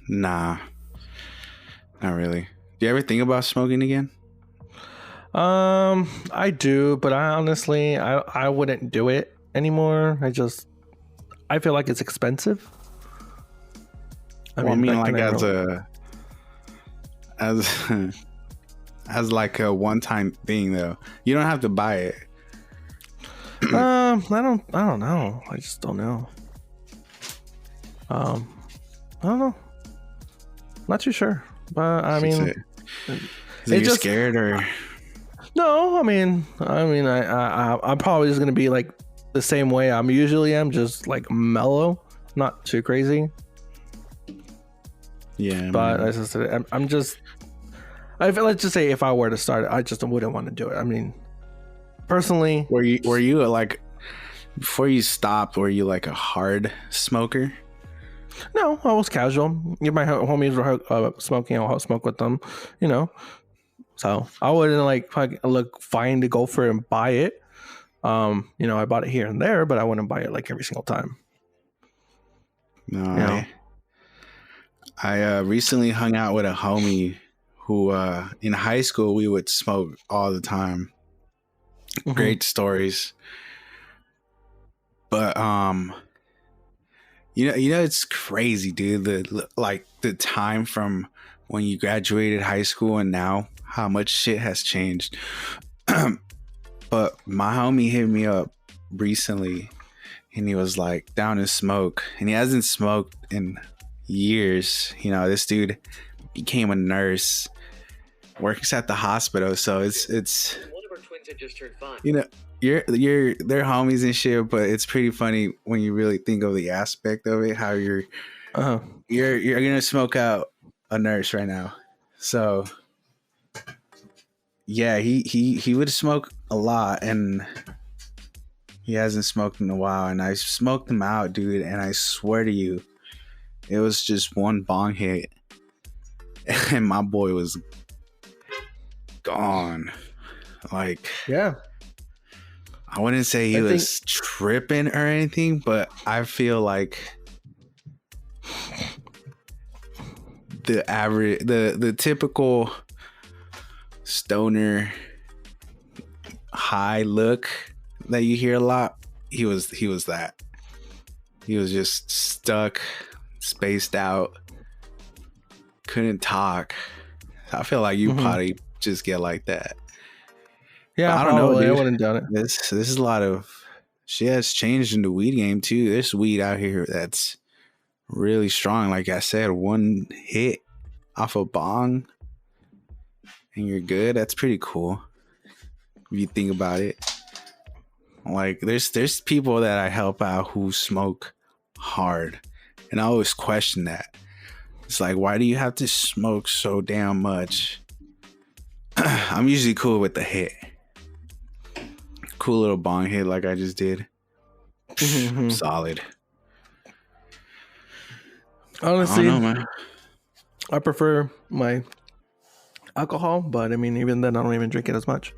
Nah. Not really. Do you ever think about smoking again? I do, but I honestly wouldn't do it anymore. I feel like it's expensive. I mean like as like a one-time thing though. You don't have to buy it. I don't know. I just don't know. I don't know. Not too sure. But I mean, is it just scared or? No, I mean, I'm probably just gonna be like the same way I'm usually am, just like mellow, not too crazy. Yeah, but as I said, I'm just. Let's just say if I were to start it, I just wouldn't want to do it. I mean, personally, were you like before you stopped? Were you like a hard smoker? No, I was casual. If my homies were smoking, I'll smoke with them. You know, so I wouldn't like look fine to go for it and buy it. You know, I bought it here and there, but I wouldn't buy it like every single time. No, you know? I recently hung out with a homie who in high school we would smoke all the time. Mm-hmm. Great stories. But you know it's crazy, dude. The time from when you graduated high school and now, how much shit has changed. But my homie hit me up recently and he was like down in smoke, and he hasn't smoked in years. You know, this dude became a nurse, works at the hospital, so it's one of our twins had just turned 5. You know, they're homies and shit, but it's pretty funny when you really think of the aspect of it, how you're gonna smoke out a nurse right now. So yeah, he would smoke a lot, and he hasn't smoked in a while, and I smoked him out, dude, and I swear to you, it was just one bong hit and my boy was gone. Like, yeah, I wouldn't say he was tripping or anything, but I feel like the typical stoner high look that you hear a lot, he was that. He was just stuck, spaced out, couldn't talk. I feel like you probably just get like that. Yeah, I don't know, dude. I wouldn't done it. This is a lot of shit has changed in the weed game too. There's weed out here that's really strong. Like I said, one hit off a bong and you're good. That's pretty cool if you think about it. Like there's people that I help out who smoke hard, and I always question that. It's like, why do you have to smoke so damn much? I'm usually cool with the hit. Cool little bong hit like I just did. Solid. Honestly, I prefer my alcohol, but I mean, even then, I don't even drink it as much.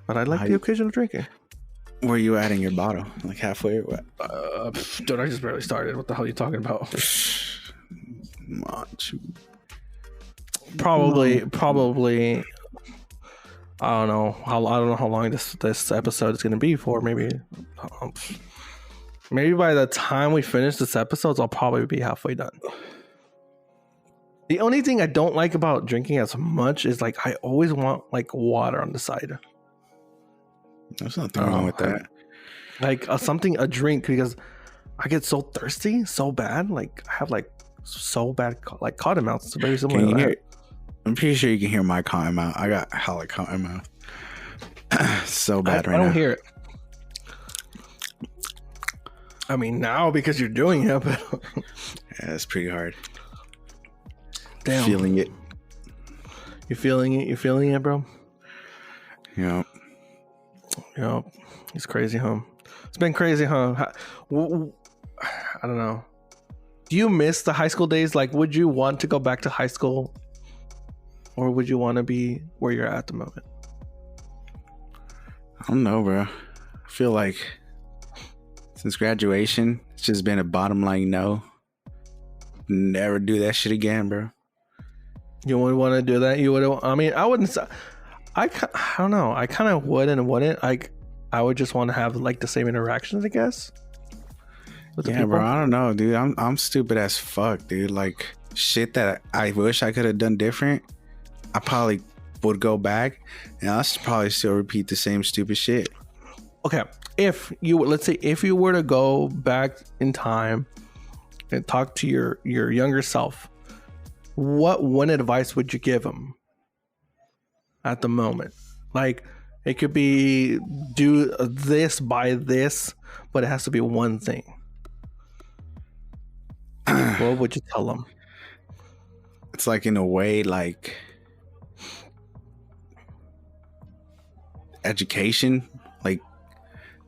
But I like the occasional drinking. Where you at in your bottle? Like halfway or what? Dude, I just barely started. What the hell are you talking about? Probably. I don't know how long this episode is going to be for. Maybe by the time we finish this episode, I'll probably be halfway done. The only thing I don't like about drinking as much is like I always want like water on the side. There's nothing wrong with that. Like a drink, because I get so thirsty so bad. Like I have like so bad like cotton mouth. It's very similar to that. I'm pretty sure you can hear my cotton mouth. I got hella cotton mouth. So bad right now. I don't hear it. I mean, now because you're doing it, but yeah, it's pretty hard. Damn. Feeling it. You feeling it? You feeling it, bro? Yeah. Yep. It's crazy, huh? It's been crazy, huh? I don't know. Do you miss the high school days? Like, would you want to go back to high school? Or would you want to be where you're at the moment? I don't know, bro. I feel like since graduation, it's just been a bottom line no. Never do that shit again, bro. You would want to do that? You would. I mean, I wouldn't. I don't know. I kind of would and wouldn't. I would just want to have like the same interactions, I guess. with the Yeah, people? bro. I don't know, dude. I'm stupid as fuck, dude. Like shit that I wish I could have done different. I probably would go back, and I'll probably still repeat the same stupid shit. Okay, if you let's say if you were to go back in time and talk to your younger self, what one advice would you give him at the moment? Like, it could be do this, buy this, but it has to be one thing. What would you tell them? It's like, in a way, like education, like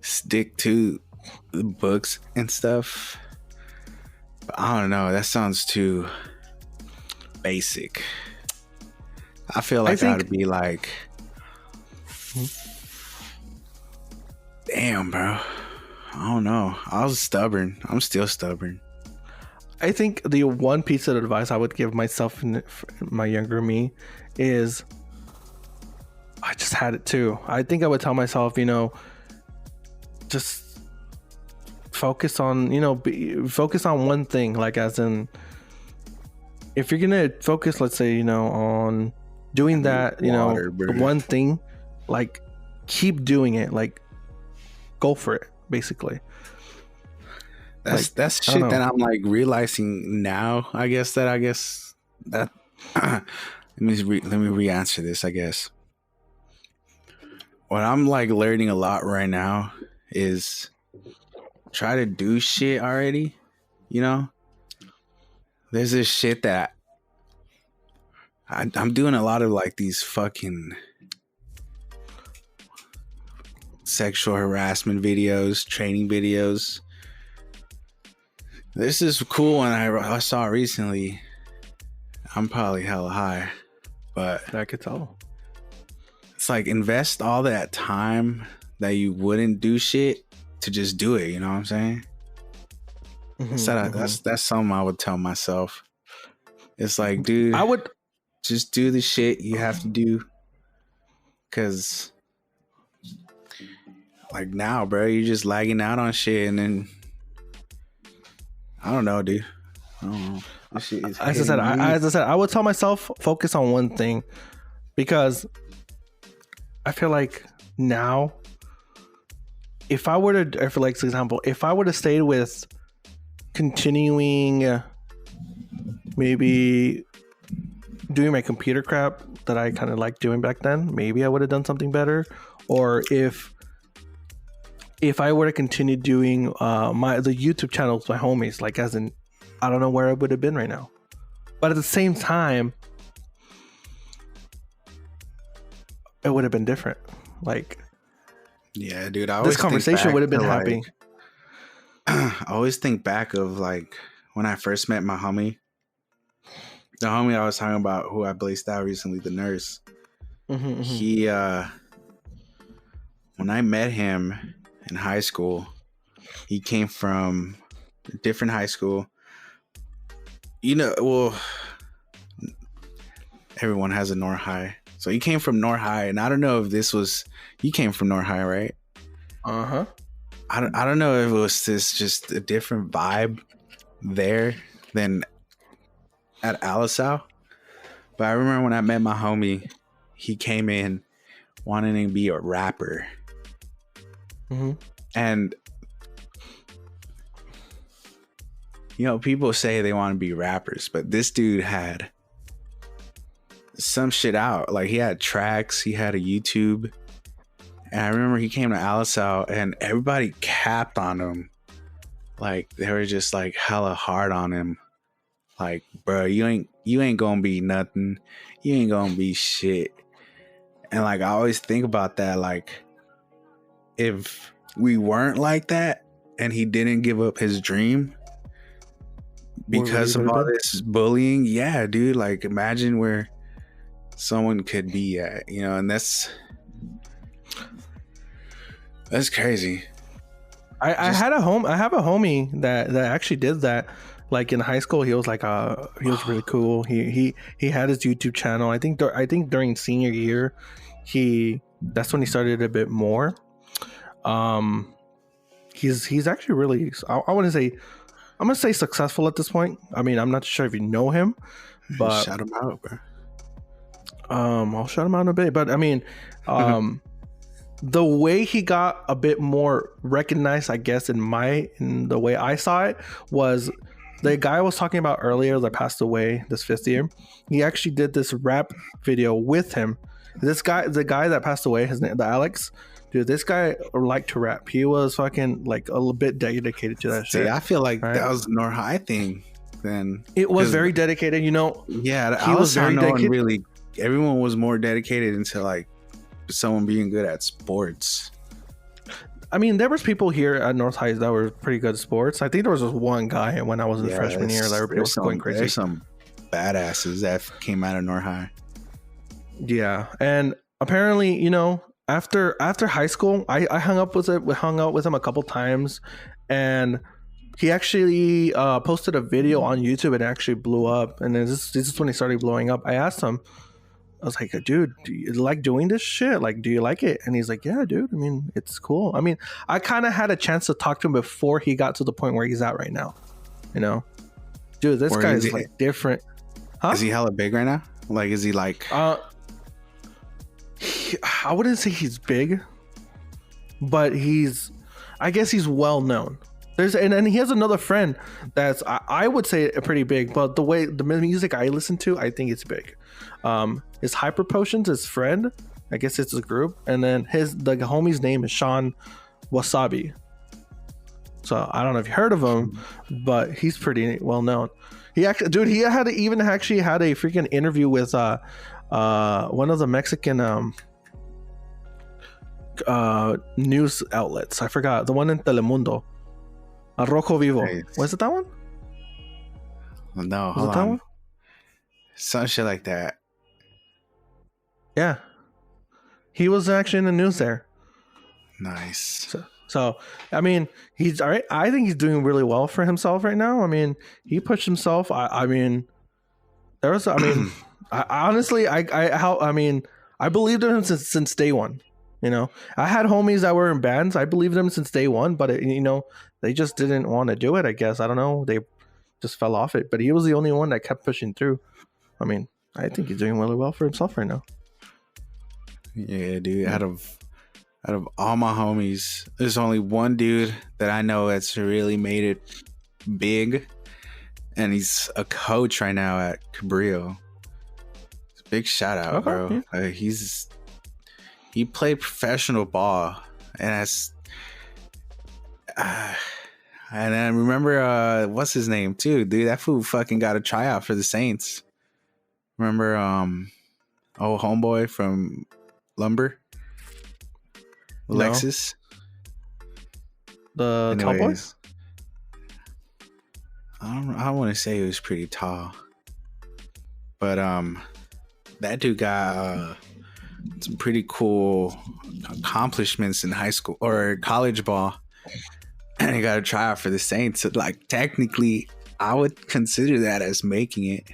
stick to the books and stuff. But I don't know. That sounds too basic. I feel like I'd be like, damn, bro. I don't know. I was stubborn. I'm still stubborn. I think the one piece of advice I would give myself and my younger me is, I just had it too. I think I would tell myself, just focus on, focus on one thing. Like, as in, if you're gonna focus, let's say, on doing that, one thing, like, keep doing it. Like, go for it, basically. That's shit that I'm like realizing now. I guess that let me re-answer this. I guess what I'm like learning a lot right now is try to do shit already. There's this shit that I'm doing a lot of, like, these fucking sexual harassment videos, training videos. This is cool one I saw recently. I'm probably hella high, but I could tell. It's like, invest all that time that you wouldn't do shit to just do it. You know what I'm saying? That's something I would tell myself. It's like, dude, I would just do the shit you have to do. Cause like now, bro, you're just lagging out on shit, and then I don't know, dude. I don't know. As I said, I would tell myself, focus on one thing, because I feel like now, if I were to, for example, if I would have stayed with continuing, maybe doing my computer crap that I kind of liked doing back then, maybe I would have done something better. Or if I were to continue doing the YouTube channels, my homies, like, as in, I don't know where I would have been right now. But at the same time, it would have been different. Like, yeah, dude, this conversation would have been happening. I always think back of, like, when I first met my homie. The homie I was talking about, who I blazed out recently, the nurse. He, when I met him in high school, he came from a different high school. Well, everyone has a North High. So he came from North High, and I don't know if you came from North High, right? Uh-huh. I don't know if it was just a different vibe there than at Alisal. But I remember when I met my homie, he came in wanting to be a rapper. And people say they want to be rappers, but this dude had some shit out. Like, he had tracks, he had a YouTube. And I remember he came to Alisal and everybody capped on him. Like, they were just like hella hard on him. Like, bro, you ain't gonna be nothing. You ain't gonna be shit. And like, I always think about that. Like, if we weren't like that and he didn't give up his dream because of all this bullying, yeah, dude, like, imagine where someone could be at, and that's crazy. I have a homie that actually did that. Like, in high school, he was like, he was really cool. He had his YouTube channel. I think during senior year, that's when he started a bit more. he's actually really. I want to say, I'm gonna say successful at this point. I mean, I'm not sure if you know him, but shout him out, bro. I'll shout him out in a bit. But I mean, the way he got a bit more recognized, I guess, in the way I saw it, was the guy I was talking about earlier that passed away this 5th year. He actually did this rap video with him. This guy, the guy that passed away, his name, the Alex, dude, this guy liked to rap. He was fucking like a little bit dedicated to that shit. I feel like that was the North High thing. Then it was very dedicated, you know. Yeah, he was very dedicated. Really, everyone was more dedicated into like someone being good at sports. I mean, there was people here at North High that were pretty good at sports. I think there was just one guy when I was in freshman year that was going crazy. There's some badasses that came out of North High. Yeah, and apparently, you know, after high school, I hung out with him a couple times, and he actually posted a video on YouTube and it actually blew up. And then this is when he started blowing up. I asked him, I was like, dude, do you like doing this shit? Like, do you like it? And he's like, yeah, dude. I mean, it's cool. I mean, I kind of had a chance to talk to him before he got to the point where he's at right now. You know, dude, this guy is like different. Huh? Is he hella big right now? Like, is he like? I wouldn't say he's big, but I guess he's well known. And he has another friend that's I would say pretty big, but the music I listen to, I think it's big. His Hyper Potions, his friend, I guess it's a group, and then the homie's name is Sean Wasabi. So I don't know if you heard of him, but he's pretty well known. He had a freaking interview with one of the Mexican news outlets. I forgot the one in Telemundo. Rojo Vivo. Nice. Was it that one? No, hold on. That one? Some shit like that. Yeah, he was actually in the news there. Nice. So I mean, he's all right. I think he's doing really well for himself right now. I mean, he pushed himself. I mean, there was. I mean, I honestly, I believed in him since day one. You know, I had homies that were in bands. I believed them since day one, but you know, they just didn't want to do it. I guess I don't know. They just fell off it. But he was the only one that kept pushing through. I mean, I think he's doing really well for himself right now. Yeah, dude. Out of all my homies, there's only one dude that I know that's really made it big, and he's a coach right now at Cabrillo. Big shout out, bro. Yeah. He played professional ball, and that's and I remember what's his name too, dude. That fool fucking got a tryout for the Saints. Remember homeboy from Lumber, Alexis, the tall boy. I want to say he was pretty tall, but that dude got some pretty cool accomplishments in high school or college ball, and he got a tryout for the Saints. So, like, technically, I would consider that as making it.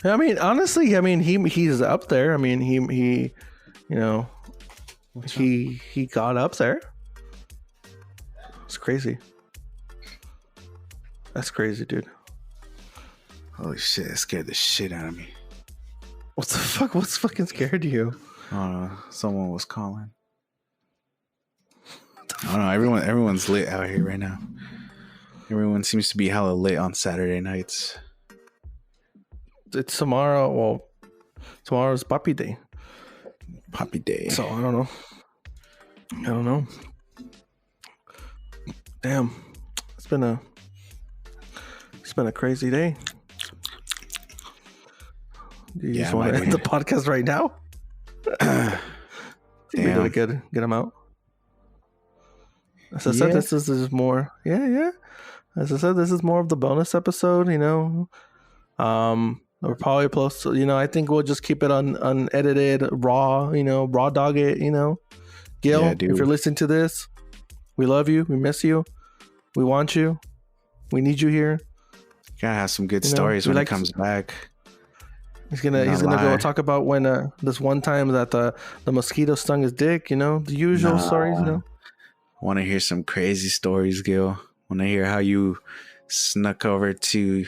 I mean, honestly, I mean, he's up there. I mean, he you know, he got up there. It's crazy. That's crazy, dude. Holy shit, that scared the shit out of me. What the fuck? What's fucking scared you? I don't know. Someone was calling. I don't know. Everyone's lit out here right now. Everyone seems to be hella lit on Saturday nights. It's tomorrow. Well, tomorrow's Puppy Day. Puppy Day. So I don't know. Damn. It's been a crazy day. Do you just want to end the podcast right now? Damn. We gotta get them out. As I said, this is more. Yeah. As I said, this is more of the bonus episode. You know, we're probably close to. You know, I think we'll just keep it unedited, raw. You know, raw dog it. You know, Gil, if you're listening to this, we love you. We miss you. We want you. We need you here. Gotta have some good stories when he comes back. He's gonna go talk about when this one time that the mosquito stung his dick. You know, the usual stories. You know. Want to hear some crazy stories, Gil? Want to hear how you snuck over to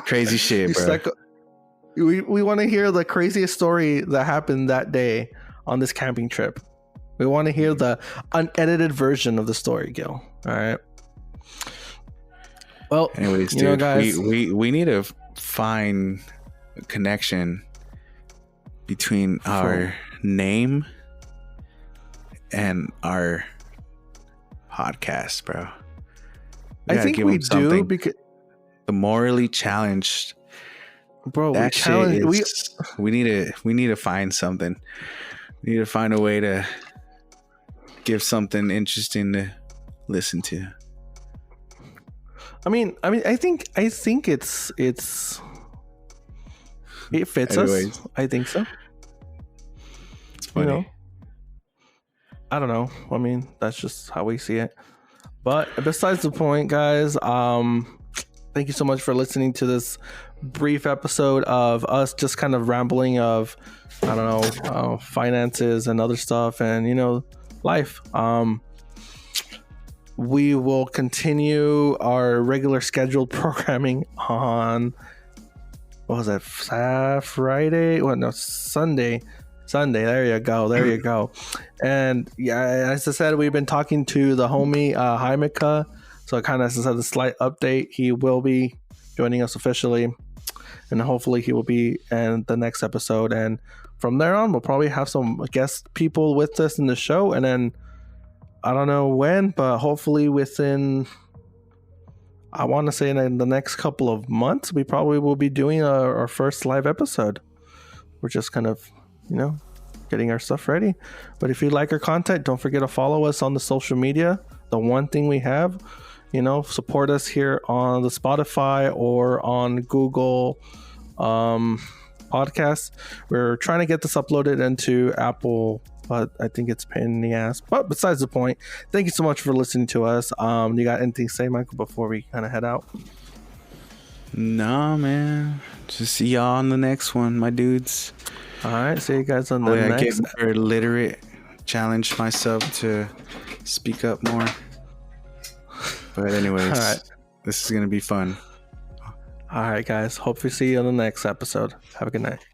crazy shit, bro? We want to hear the craziest story that happened that day on this camping trip. We want to hear the unedited version of the story, Gil. All right. Well, anyways, dude, guys, we need to find a connection between our name and our podcast, bro. I think we do, because the morally challenged, bro. That we need to find something. We need to find a way to give something interesting to listen to. I mean, I think it fits us. I think so. It's funny. You know? I don't know. I mean, that's just how we see it. But besides the point, guys, thank you so much for listening to this brief episode of us just kind of rambling of, I don't know, finances and other stuff and, you know, life. We will continue our regular scheduled programming on, what was that, Friday? Well, no, Sunday. There you go. And yeah, as I said, we've been talking to the homie Jaimeka. So kind of as a slight update, he will be joining us officially, and hopefully he will be in the next episode. And from there on, we'll probably have some guest people with us in the show, and then I don't know when, but hopefully within, I want to say in the next couple of months, we probably will be doing our first live episode. We're just kind of, you know, getting our stuff ready. But if you like our content, don't forget to follow us on the social media. The one thing we have, you know, support us here on the Spotify or on Google podcasts. We're trying to get this uploaded into Apple, but I think it's a pain in the ass. But besides the point, thank you so much for listening to us. You got anything to say, Michael, before we kind of head out? No, man. Just see y'all on the next one, my dudes. All right, see you guys on the next. I get more illiterate, challenge myself to speak up more. But anyways, all right. This is gonna be fun. All right, guys. Hope we see you on the next episode. Have a good night.